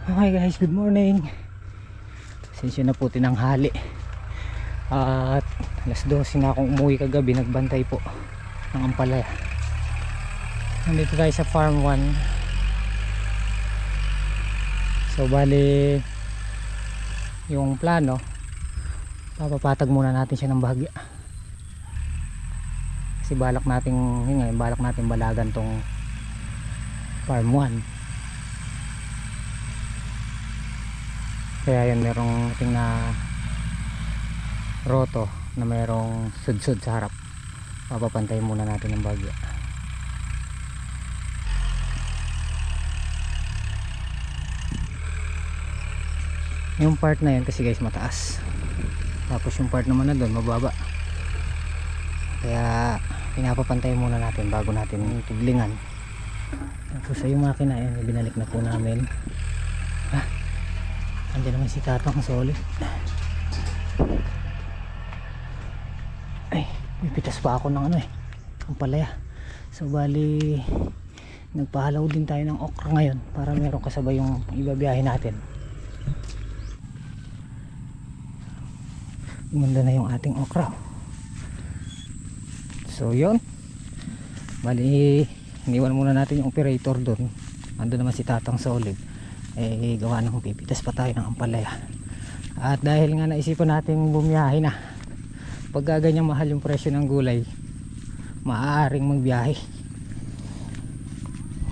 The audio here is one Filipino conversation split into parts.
Okay guys, good morning. Pasensya na po, tinanghali. At alas 12 na akong umuwi kagabi. Nagbantay po ng ampalaya. Nandito tayo sa farm 1. So bali yung plano, papapatag muna natin siya ng bahagya. Kasi balak natin, yun nga, balak natin balagan tong farm 1. Kaya yan, merong ating na roto na merong sudsud sa harap. Papapantay muna natin ng bagya. Yung part na yun kasi guys mataas, tapos yung part naman na doon mababa. Kaya pinapapantay muna natin bago natin tudlingan. Tapos sa yung makina yun, binalik na po namin. Andi naman si Tatang solid. Ay, pipitas pa ako ng ang palaya. So bali nagpahalaw din tayo ng okra ngayon para meron kasabay yung ibabiyahe natin. Gumanda na yung ating okra. So yun, bali iniwan muna natin yung operator doon. Ando naman si Tatang solid. Gawa ng pipitas pa tayo ng ampalaya. At dahil nga naisipan natin bumiyahe na, pag ganyan mahal yung presyo ng gulay, maaaring magbiyahe.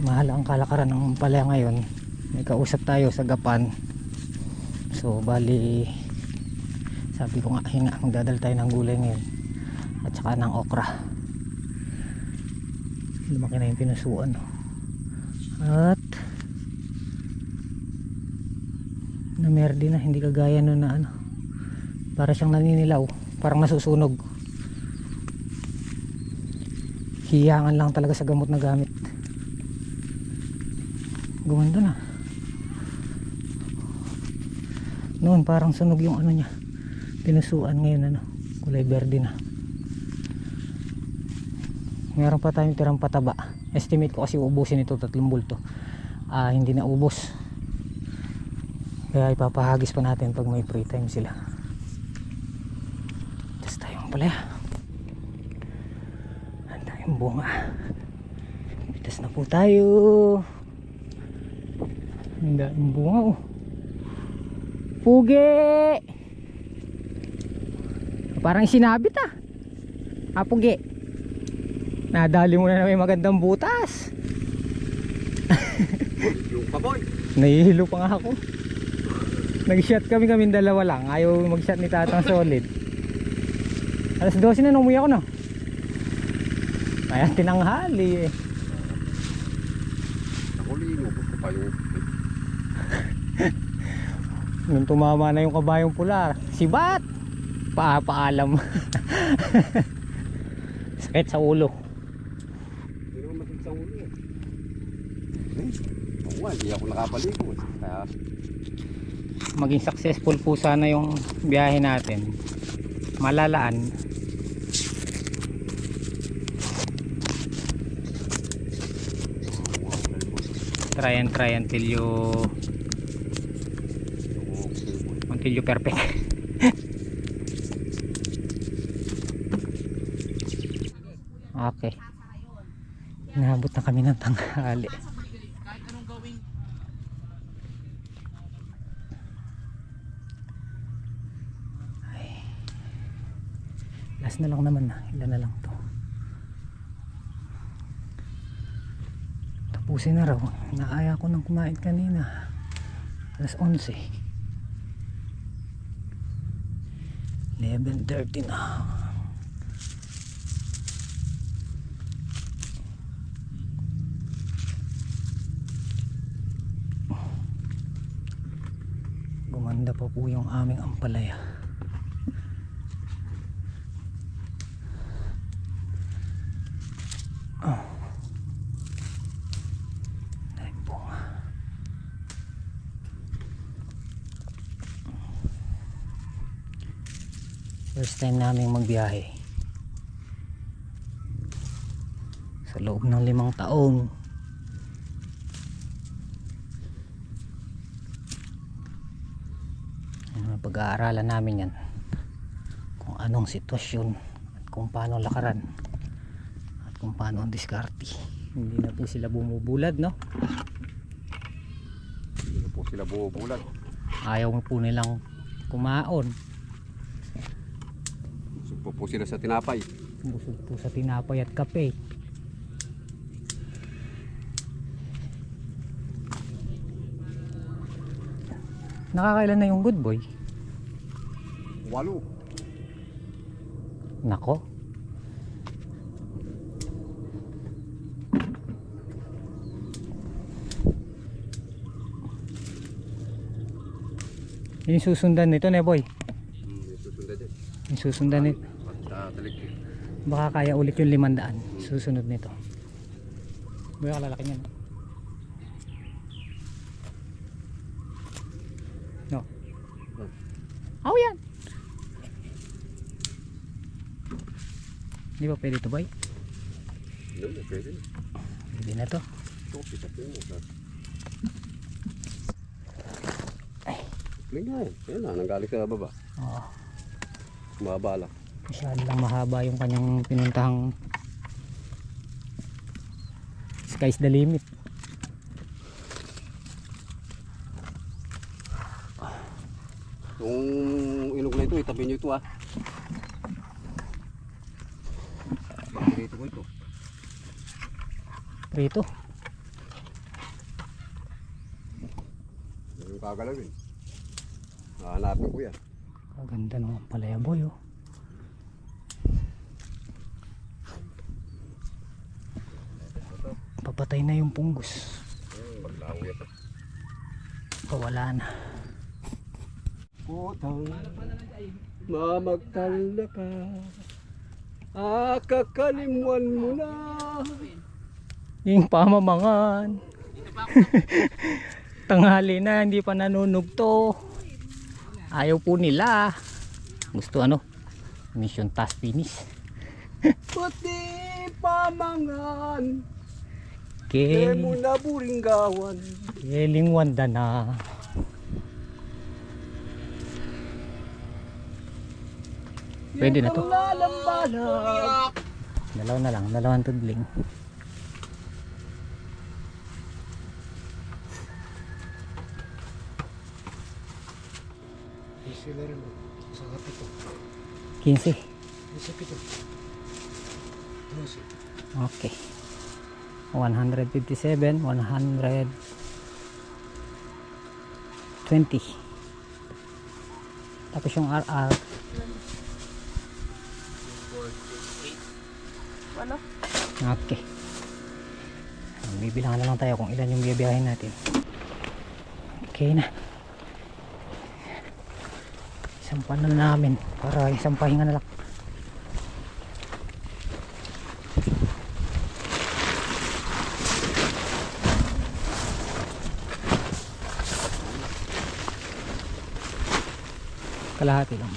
Mahal ang kalakaran ng ampalaya ngayon. May kausap tayo sa Gapan. So bali sabi ko nga, magdadal tayo ng gulay ngayon at saka ng okra. Lumaki na yung pinasuan. At namerde na, hindi kagaya nun na para siyang naninilaw, parang nasusunog. Hiyangan lang talaga sa gamot na gamit. Gumanda na. Noon parang sunog yung niya, pinasuan. Ngayon kulay berde na. Meron pa tayong tirang pataba. Estimate ko kasi ubusin ito 3 bulto. Hindi na ubos. Kaya ipapahagis pa natin pag may free time sila. Tapos tayong palaya. Ang tayong bunga. Pitas na po tayo. Ang tayong bunga Pugi! Parang sinabit Pugi. Nadali mo na may magandang butas. Yung kaboy. Nahihilo pa nga ako. Nag-shot kami dalawa lang. Ayaw mag-shot ni Tatang solid. Alas 12 na umuwi ako Kaya tinanghali Nakulino ko pa yung nung tumama na yung kabayong pula, sibat! Paalam. Sakit sa ulo. Hindi naman masakit sa ulo hindi ako nakapaligo kaya maging successful po sana yung biyahe natin. Malalaan. Try until you perfect. Okay, naabot na kami ng tanghali. Last na lang naman ilan na lang to. Tapusin na raw. Naaya ko nang kumain kanina. Alas 11. 11:30 na. Gumanda pa po yung aming ampalaya. First time naming magbiyahe sa loob ng 5 taon. Pag-aaralan namin yan kung anong sitwasyon at kung paano lakaran at kung paano ang diskarte. Hindi na po sila bumubulad, no? Hindi na po sila bumubulat. Ayaw mo po nilang kumaon. Sugpo po sila sa tinapay. Busog po sa tinapay at kape. Nakakailan na yung good boy? 8. Nako. Yung susundan nito, Neboy. Yung susundan din. Yung susundan nito. At talikid. Baka kaya ulit yung 500. Susunod nito. Boy, kalalaki niyan. No. Oh, yan. Di ba pwede ito, boy? Hindi mo, pwede na. Pwede na to. Ito, pitapin mo. Ay. Pling na eh. Yan na, nanggaling sa baba. Oo. Mabalak. Masyado lang mahaba yung kanyang pinuntahang sky's the limit. Yung ilog na ito, itabi nyo ito ah. Bakit dito ko ito? Rito. Yung kagalawin. Hahanapin ko yan. Kaganda naman pala yan, boy, oh. Papatay na yung punggos. Maglaho yan. Pawala na. Putang mamagtal na ka, kakalimuan mo na. Yung pamamangan. Tanghali na, hindi pa nanunog to. Ayaw po nila. Gusto ano? Mission task finish. Pati pamangan, Okay. mo na buringgawan. Keling wanda na. Pwede na to. Dalawa na lang, dalawang tudling. Sila rin mo, sa kapito. 15. Sa pito. Okay. 157, 120. Tapos yung RR. Ano? Okay. Bibilangan na lang tayo kung ilan yung biyabiyahin natin. Okay na. Isang na namin para isang pahinga na lang. Kalahati lang.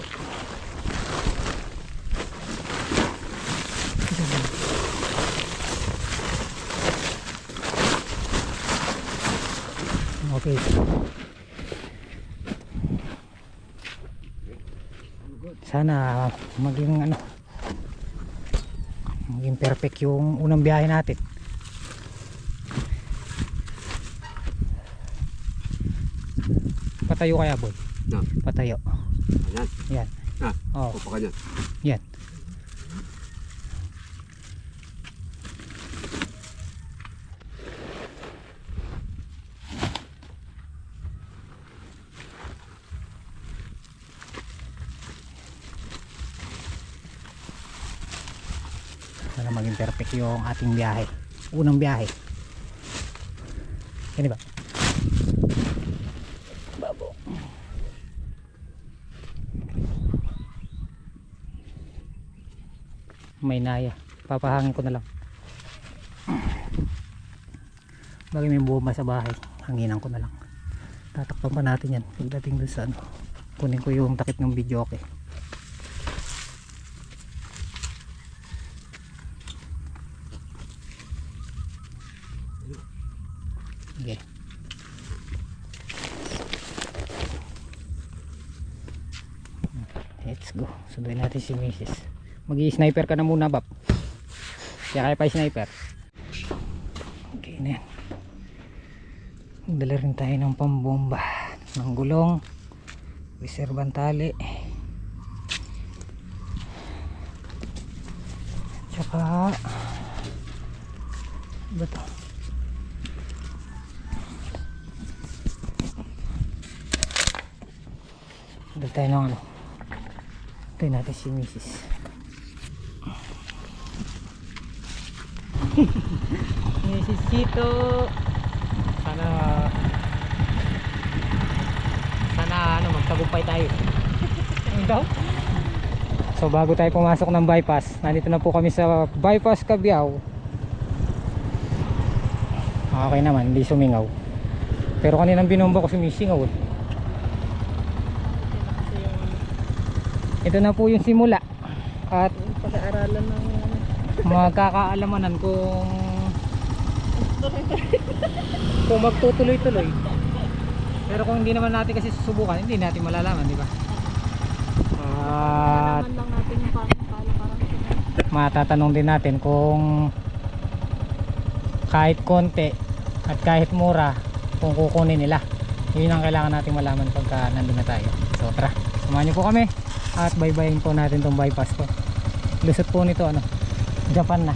Okay. Sana maging maging perfect yung unang biyahe natin. Patayo kaya, boy? Na, Patayo. ayan. Yan. Ah, Oh, upo ka dyan. yan. Sana maging perfect yung ating biyahe. Unang biyahe. Yan ba? Babo. May naya. Papahangin ko na lang. Bagay may bumba sa bahay. Hanginan ko na lang. Tatakpan pa natin yan. Pagdating dun sa ano. Kunin ko yung takip ng video, okay. Okay. go. Sunduin natin si Mrs. Mag-i-sniper ka na muna, Bap. Kaya kaya pa sniper. Okay na yan. Dala rin tayo ng pambomba, ng gulong, reservang tali, tsaka ba ito? Dala tayo ng ano. Tayo natin si Mrs. Mrs. Chito, sana ano, magtagumpay tayo. Ano daw? So bago tayo pumasok ng bypass, nandito na po kami sa bypass Cabiao. Okay naman, hindi sumingaw. Pero kaninang binomba ko sumisingaw eh. Ito na po yung simula. At pag-aaralan ng magkakaalamanan kung magtutuloy-tuloy. Pero kung hindi naman natin kasi susubukan, hindi natin malalaman, di ba? At naman lang natin yung kalakaran. matatanong din natin kung kahit konti at kahit mura kung kukunin nila. Yun ang kailangan natin malaman pagka nandun na tayo. So tara, samahan nyo po kami at baybayin po natin tong bypass ko. Lusot po nito ano, Japan na.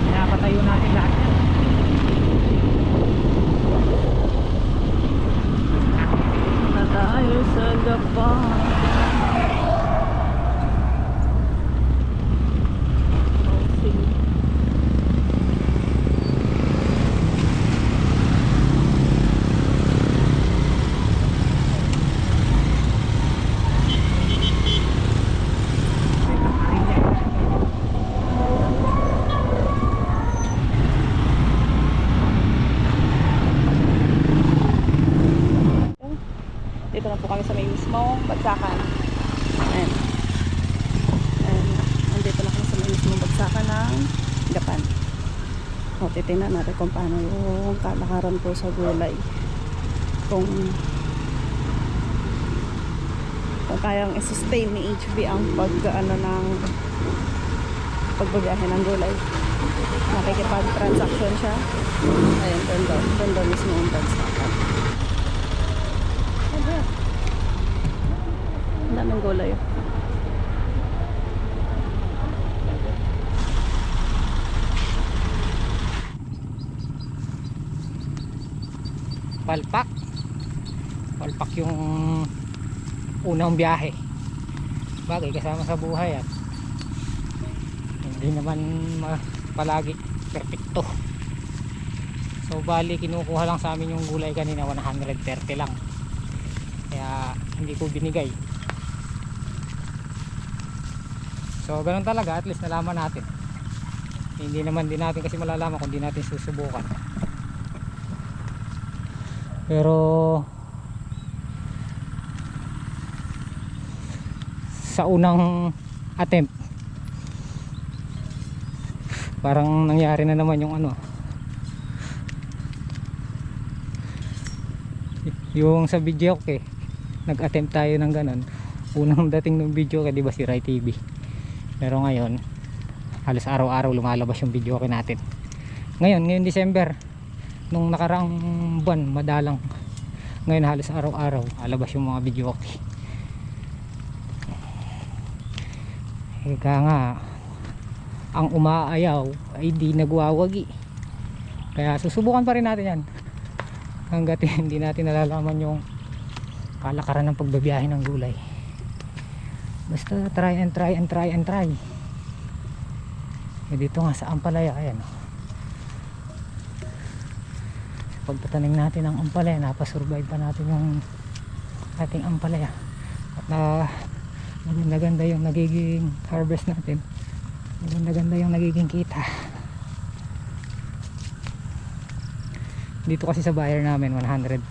Pinapatayo natin lahat yan. Na tayo sa Japan. Dito na po kami sa may mismong bagsakan. Ayan. Ayan. Nandito na kami sa may mismong bagsakan ng Japan. O, titignan natin kung paano yung kalakaran po sa gulay. Kung kayang i-sustain ni HB ang pagbabiyahe ng gulay. Nakikipag-transaction siya. Ayan, doon mismo ang bagsakan. Ang daming gulay. Palpak yung unang biyahe. Bagay kasama sa buhay at hindi naman palagi perfecto. So bali kinukuha lang sa amin yung gulay kanina 130 lang. Kaya hindi ko binigay. So ganun talaga, at least nalaman natin. Hindi naman din natin kasi malalaman kung di natin susubukan. Pero sa unang attempt parang nangyari na naman yung ano, Yung sa video ko nag-attempt tayo ng ganun. Unang dating ng video ko, di ba, si Rai TV. Pero ngayon, halos araw-araw lumalabas yung video ko natin. Ngayon December, nung nakaraang buwan, madalang. Ngayon halos araw-araw alabas yung mga video ko. Ika nga, ang umaayaw ay di nagwawagi. Kaya susubukan pa rin natin yan hanggat hindi natin nalalaman yung kalakaran ng pagbabiyahe ng gulay. Basta try and try and try and try. Dito nga sa ampalaya, ayan, pagtatanim natin ng ampalaya, napasurvive pa natin yung ating ampalaya at maganda yung nagiging harvest natin, maganda yung nagiging kita. Dito kasi sa buyer namin 140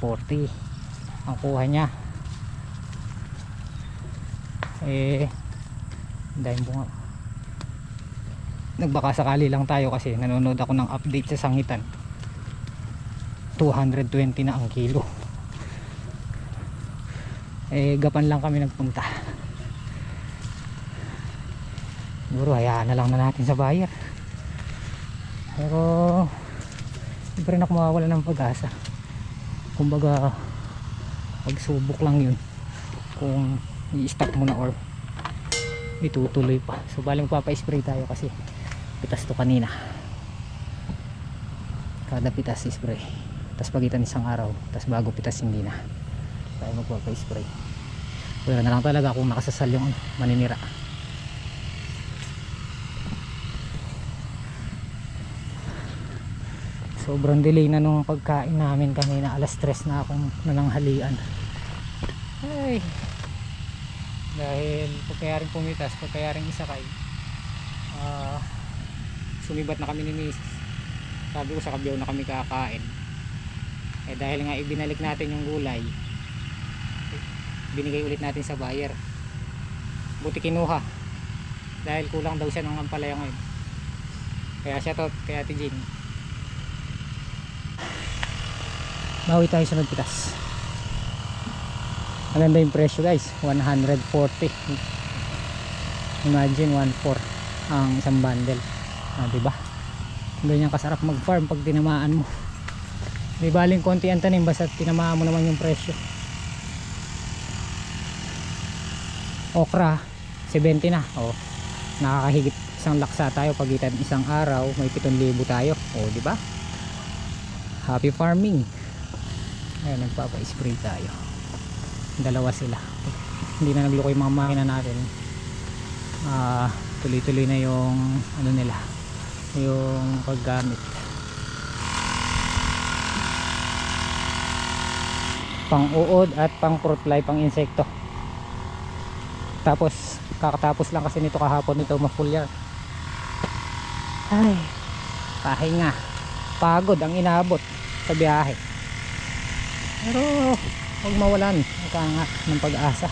ang kuha niya. Dahil bunga, nagbaka sakali lang tayo kasi nanonood ako ng update sa sangitan. 220 na ang kilo. Gapan lang kami nagpunta. Siguro hayaan na lang na natin sa buyer. Pero hindi pa rin ako mawawala ng pag-asa. Kumbaga pagsubok lang yun kung i-stop mo na or itutuloy pa. So bali magpapa-spray tayo kasi pitas to kanina. Kada pitas spray, tapos pagitan isang araw, tapos bago pitas hindi na tayo magpapa-spray. Wala na lang talaga kung nakasasal yung maninira. Sobrang delay na nung pagkain namin kanina, alas 3 na akong nananghalian. Ay, dahil pagkayaring pumitas, pagkayaring isakay, sumibat na kami ni Miss. Sabi ko sa Kabyaw na kami kakain. Dahil nga ibinalik natin yung gulay, binigay ulit natin sa buyer. Buti kinuha dahil kulang daw siya ng ampalaya ngayon. Kaya siya to, kaya Ate Jean, bawi tayo sa nagpitas. Maganda yung presyo guys, 140. Imagine 1.4 ang isang bundle. Diba? Ganyan kasarap mag farm pag tinamaan mo. Di baling konti ang tanim basta tinamaan mo naman yung presyo. Okra 70 na. Nakakahigit isang laksa tayo pagitan isang araw, may 7,000 tayo. Diba? Happy farming. Ayan, nagpapa-spray tayo. Dalawa sila. Hindi na nagluko yung mga makina natin. Tuloy-tuloy na yung ano nila, yung paggamit. Pang uod at pang fruit fly, pang insekto. Tapos kakatapos lang kasi nito kahapon, nito ma-full yan. Ay, pahinga, pagod ang inabot sa biyahe. Pero huwag mawalan ng pag-asa.